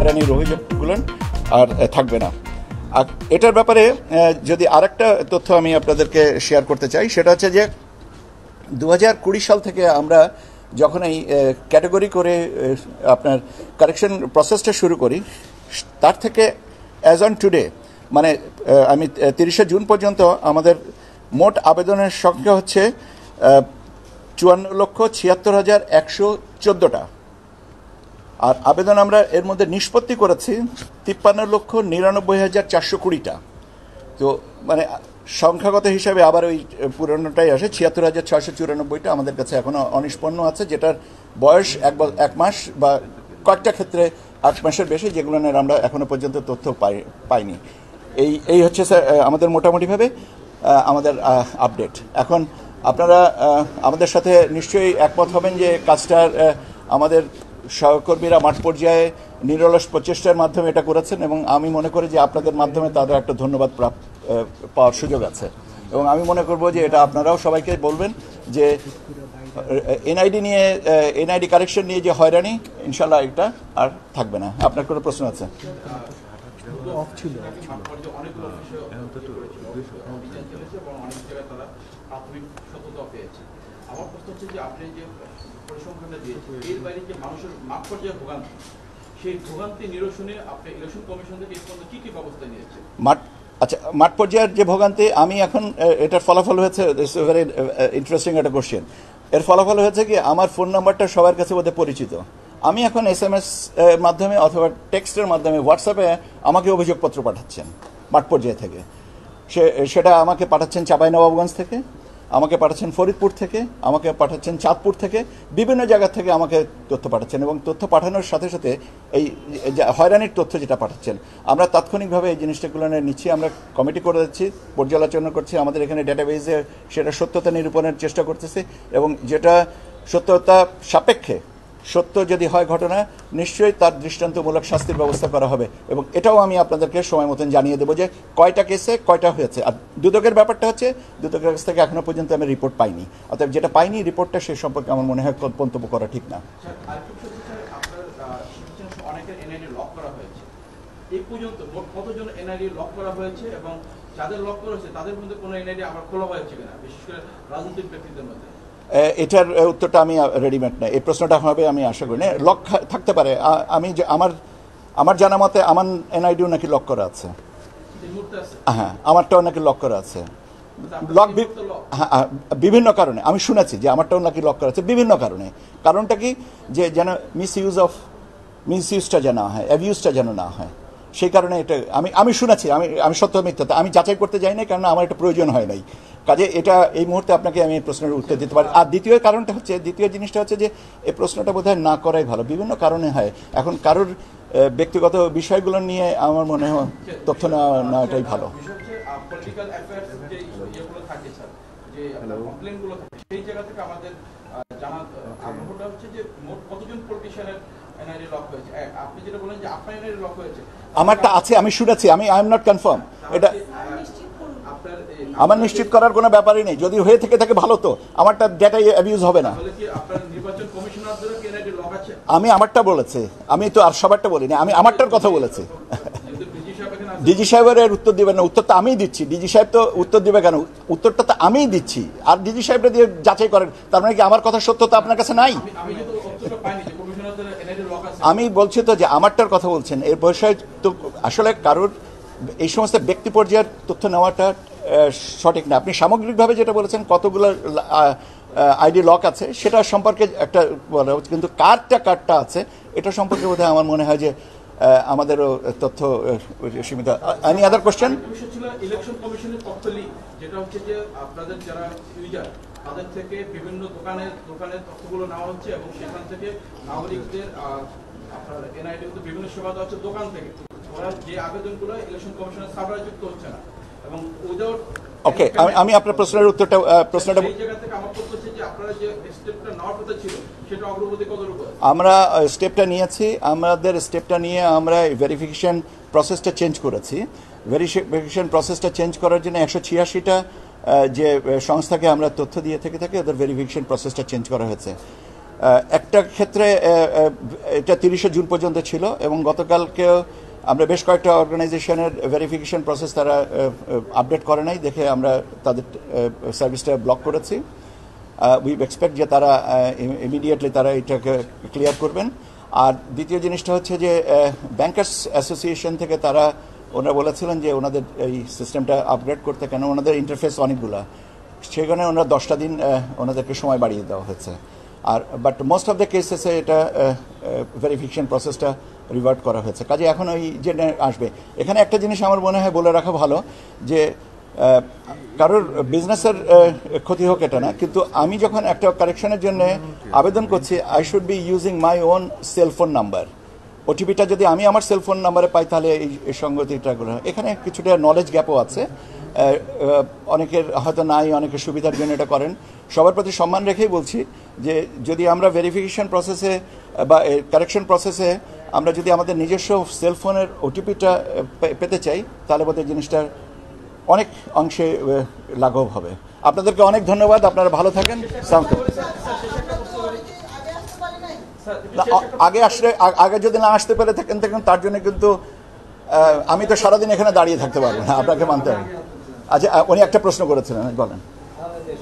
হয়রানির অভিযোগগুলো আর থাকবে না। আর এটার ব্যাপারে যদি আরেকটা তথ্য আমি আপনাদেরকে শেয়ার করতে চাই, সেটা হচ্ছে যে 2020 সাল থেকে আমরা যখন এই ক্যাটাগরি করে আপনার কারেকশন প্রসেসটা শুরু করি, তার থেকে অ্যাজ অন টুডে মানে আমি 30শে জুন পর্যন্ত আমাদের মোট আবেদনের সংখ্যা হচ্ছে 54,76,114টা। আর আবেদন আমরা এর মধ্যে নিষ্পত্তি করেছি 53,99,420টা। তো মানে সংখ্যাগত হিসাবে আবার ওই পুরনোটাই আসে, 76,694টা আমাদের কাছে এখনও অনিষ্পন্ন আছে, যেটার বয়স এক মাস বা কয়েকটা ক্ষেত্রে 8 মাসের বেশি, যেগুলো আমরা এখনো পর্যন্ত তথ্য পাইনি। এই হচ্ছে স্যার আমাদের মোটামুটিভাবে আমাদের আপডেট। এখন আপনারা আমাদের সাথে নিশ্চয়ই একমত হবেন যে কাজটার আমাদের সহকর্মীরা মাঠ পর্যায়ে নিরলস প্রচেষ্টার মাধ্যমে এটা করেছেন, এবং আমি মনে করি যে আপনাদের মাধ্যমে তাদের একটা ধন্যবাদ পাওয়ার সুযোগ আছে। এবং আমি মনে করব যে এটা আপনারাও সবাইকে বলবেন যে এনআইডি কারেকশন নিয়ে যে হয়রানি, ইনশাল্লাহ এটা আর থাকবে না। আপনার কোনো প্রশ্ন আছে? আমার প্রশ্ন হচ্ছে যে আপনি যে পরিসংখ্যানটা দিয়েছেন, এর বাইরে যে মানুষের মাঠ পর্যায়ে ভোগান্তি, সেই ভোগান্তি নিরসনে আপনি ইলেকশন কমিশন থেকে কি কি ব্যবস্থা নিয়েছে? আচ্ছা, মাঠ পর্যায়ের যে ভোগান্তি, আমি এখন এটার ফলাফল হয়েছে, ভেরি ইন্টারেস্টিং একটা কোশ্চেন। এর ফলাফল হয়েছে কি, আমার ফোন নাম্বারটা সবার কাছে বোধহয় পরিচিত। আমি এখন SMS এর মাধ্যমে অথবা টেক্সটের মাধ্যমে হোয়াটসঅ্যাপে আমাকে অভিযোগপত্র পাঠাচ্ছেন মাঠ পর্যায় থেকে। সেটা আমাকে পাঠাচ্ছেন চাঁপাইনবাবগঞ্জ থেকে, আমাকে পাঠাচ্ছেন ফরিদপুর থেকে, আমাকে পাঠাচ্ছেন চাঁদপুর থেকে, বিভিন্ন জায়গা থেকে আমাকে তথ্য পাঠাচ্ছেন। এবং তথ্য পাঠানোর সাথে সাথে এই হয়রানির তথ্য যেটা পাঠাচ্ছেন, আমরা তাৎক্ষণিকভাবে এই জিনিসটাগুলো নিচ্ছি, আমরা কমিটি করে দিচ্ছি, পর্যালোচনা করছি, আমাদের এখানে ডেটাবেজে সেটা সত্যতা নিরূপণের চেষ্টা করতেছি, এবং যেটা সত্যতা সাপেক্ষে সত্য যদি হয় ঘটনা, নিশ্চয়ই তার দৃষ্টান্তমূলক শাস্তির ব্যবস্থা করা হবে। এবং এটাও আমি আপনাদেরকে সময় মতন জানিয়ে দেবো যে কয়টা কেসে কয়টা হয়েছে। আর দুদকের ব্যাপারটা হচ্ছে, দুদকের কাছ থেকে এখনো পর্যন্ত আমি রিপোর্ট পাইনি, অর্থাৎ যেটা পাইনি রিপোর্টটা সে সম্পর্কে আমার মনে হয় মন্তব্য করা ঠিক না। অনেকের এনআইডি লক করা হয়েছে, এই পর্যন্ত মোট কতজন এনআইডি লক করা হয়েছে, এবং যাদের লক করা হয়েছে তাদের মধ্যে কোনো এনআইডি আবার খোলা হয়েছে কিনা, বিশেষ করে রাজনৈতিক ব্যক্তিদের মধ্যে? এটার উত্তরটা আমি রেডিমেড না, এই প্রশ্নটা হবে আমি আশা করি না। লক থাকতে পারে, আমি আমার জানা মতে আমার এনআইডিও নাকি লক করা আছে। হ্যাঁ, আমারটাও নাকি লক করা আছে। লক বিভিন্ন কারণে আমি শুনেছি যে আমারটাও নাকি লক করা আছে বিভিন্ন কারণে। কারণটা কি, যে যেন মিসইউজটা যেন না হয়, অ্যাবিউজটা যেন না হয়, সেই কারণে এটা আমি শুনেছি। আমি সত্য মিথ্যা আমি যাচাই করতে যাই না, কারণ আমার এটা প্রয়োজন হয় নাই। কাজে এটা এই মুহূর্তে আপনাকে আমি প্রশ্নের উত্তর দিতে পারি। আর দ্বিতীয় জিনিসটা হচ্ছে যে এই প্রশ্নটা বোধহয় না করাই ভালো, বিভিন্ন কারণে হয়। এখন কারোর ব্যক্তিগত বিষয়গুলো নিয়ে আমার মনে হয় তথ্য নেওয়াটাই ভালো। আমারটা আছে, আমি শুনেছি, আই এম নট কনফার্ম। এটা আমার নিশ্চিত করার কোনো ব্যাপারই নেই। যদি হয়ে থাকে ভালো, তো আমারটা ডেটা অ্যাবিউজ হবে না। আমি আমারটা বলেছি, আমি তো আর সবারটা বলিনি, আমি আমারটার কথা বলেছি। ডিজি সাহেবের উত্তর দিবেন না, উত্তরটা আমিই দিচ্ছি। ডিজি সাহেব তো উত্তর দিবে কেন, উত্তরটা তো আমিই দিচ্ছি। আর ডিজি সাহেবরা দিয়ে যাচাই করেন, তার মানে কি আমার কথা সত্যতা আপনার কাছে নাই? আমি বলছি তো যে আমারটার কথা বলছেন, এর বিষয়ে তো আসলে কারোর এই সমস্ত ব্যক্তি পর্যায়ের তথ্য নেওয়াটা সঠিক না। আপনি সামগ্রিকভাবে যেটা বলেছেন কতগুলো আইডি লক আছে সেটা সম্পর্কে একটা বলা, কিন্তু কার্ডটা আছে এটা সম্পর্কে বোধহয় আমার মনে হয় যে আমাদেরও তথ্য সীমিত। Any other question? ইলেকশন কমিশনের তথ্য লিক, যেটা হচ্ছে যে আপনাদের যারা ইউজার তাদের থেকে বিভিন্ন দোকানের তথ্যগুলো নেওয়া হচ্ছে, এবং সেখান থেকে নাগরিকদের আপনার এনআইডি বিভিন্ন সেবা দেওয়া হচ্ছে দোকান থেকে। ওরা যে আবেদনগুলো ইলেকশন কমিশনের সার্ভারে যুক্ত হচ্ছে না, এবং উইদাউট ওকে, আমি আপনার প্রশ্নের উত্তরটা এই জায়গা থেকে আমার প্রশ্ন হচ্ছে যে আপনারা যে স্টেপটা নেওয়ার কথা ছিল সেটা অগ্রগতি কতটুকু? আমরা স্টেপটা নিয়েছি, আমাদের স্টেপটা নিয়ে আমরা ভেরিফিকেশন প্রসেসটা চেঞ্জ করেছি। ভেরিফিকেশন প্রসেসটা চেঞ্জ করার জন্য 186টা যে সংস্থাকে আমরা তথ্য দিয়ে থাকি ওদের ভেরিফিকেশন প্রসেসটা চেঞ্জ করা হয়েছে। একটা ক্ষেত্রে এটা 30শে জুন পর্যন্ত ছিল এবং গতকালকেও আমরা বেশ কয়েকটা অর্গানাইজেশনের ভেরিফিকেশন প্রসেস তারা আপডেট করে নাই দেখে আমরা তাদের সার্ভিসটা ব্লক করেছি। উই এক্সপেক্ট যে তারা ইমিডিয়েটলি তারা এটাকে ক্লিয়ার করবেন। আর দ্বিতীয় জিনিসটা হচ্ছে যে ব্যাংকার্স অ্যাসোসিয়েশন থেকে তারা ওনারা বলেছিলেন যে ওনাদের এই সিস্টেমটা আপগ্রেড করতে, কেন ওনাদের ইন্টারফেস অনেকগুলো, সেখানে ওনারা 10টা দিন ওনাদেরকে সময় বাড়িয়ে দেওয়া হয়েছে। আর বাট মোস্ট অফ দ্য কেসেসে এটা ভেরিফিকেশন প্রসেসটা রিভার্ট করা হয়েছে, কাজে এখন ওই যে আসবে। এখানে একটা জিনিস আমার মনে হয় বলে রাখা ভালো যে কারোর বিজনেসের ক্ষতি হোক এটা না, কিন্তু আমি যখন একটা কারেকশনের জন্য আবেদন করছি I should be using my own cellphone number. ওটিপিটা যদি আমি আমার সেলফোন নাম্বারে পাই তাহলে এই সঙ্গতিটা এখানে কিছুটা নলেজ গ্যাপও আছে, অনেকের হয়তো নাই, অনেকের সুবিধার জন্য এটা করেন। সবার প্রতি সম্মান রেখেই বলছি যে যদি আমরা ভেরিফিকেশন প্রসেসে বা কারেকশন প্রসেসে আমরা যদি আমাদের নিজস্ব সেলফোনের ওটিপিটা পেতে চাই তাহলে বোধহয় জিনিসটার অনেক অংশে লাঘব হবে। আপনাদেরকে অনেক ধন্যবাদ, আপনারা ভালো থাকেন। আগে যদি না আসতে পেরে থাকেন তার জন্য কিন্তু আমি তো সারাদিন এখানে দাঁড়িয়ে থাকতে পারবো না, আপনাকে মানতে হবে। আচ্ছা, উনি একটা প্রশ্ন করেছিলেন, বলেন।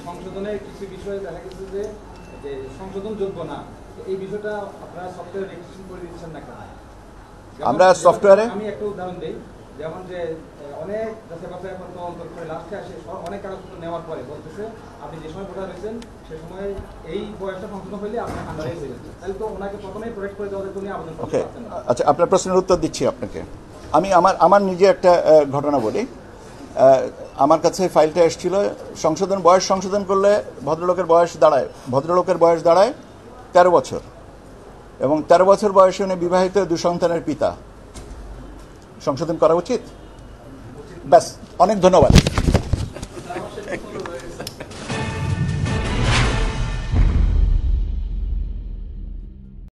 সংশোধনের কিছু বিষয় দেখা গেছে যে সংশোধনযোগ্য না, এই বিষয়টা আপনারা সফটওয়্যার রেজিস্ট্রেশন করে দিচ্ছেন না কেন? আমরা সফটওয়্যারে আমি একটা উদাহরণ দিই, যেমন যে অনেক যাচাই এখন তদন্ত করে লাস্টে আসে অনেক কাগজপত্র নেওয়ার পরে বলতেছে আপনি যে সময় ভোটার হয়েছেন সে সময় এই বয়সটা সংশোধন হলে আপনি আন্ডারে হয়ে যাচ্ছে, তাহলে তো ওনাকে প্রথমেই প্রোটেক্ট করে দেওয়া উনি আবেদন করতে পারছেন না। আচ্ছা, আপনার প্রশ্নের উত্তর দিচ্ছি আপনাকে। আমি আমার নিজে একটা ঘটনা বলি। আমার কাছে ফাইলটা এসেছিল, বয়স সংশোধন করলে ভদ্রলোকের বয়স দাঁড়ায় 13 বছর, এবং 13 বছর বয়সে উনি বিবাহিত 2 সন্তানের পিতা। সংশোধন করা উচিত? ব্যাস, অনেক ধন্যবাদ।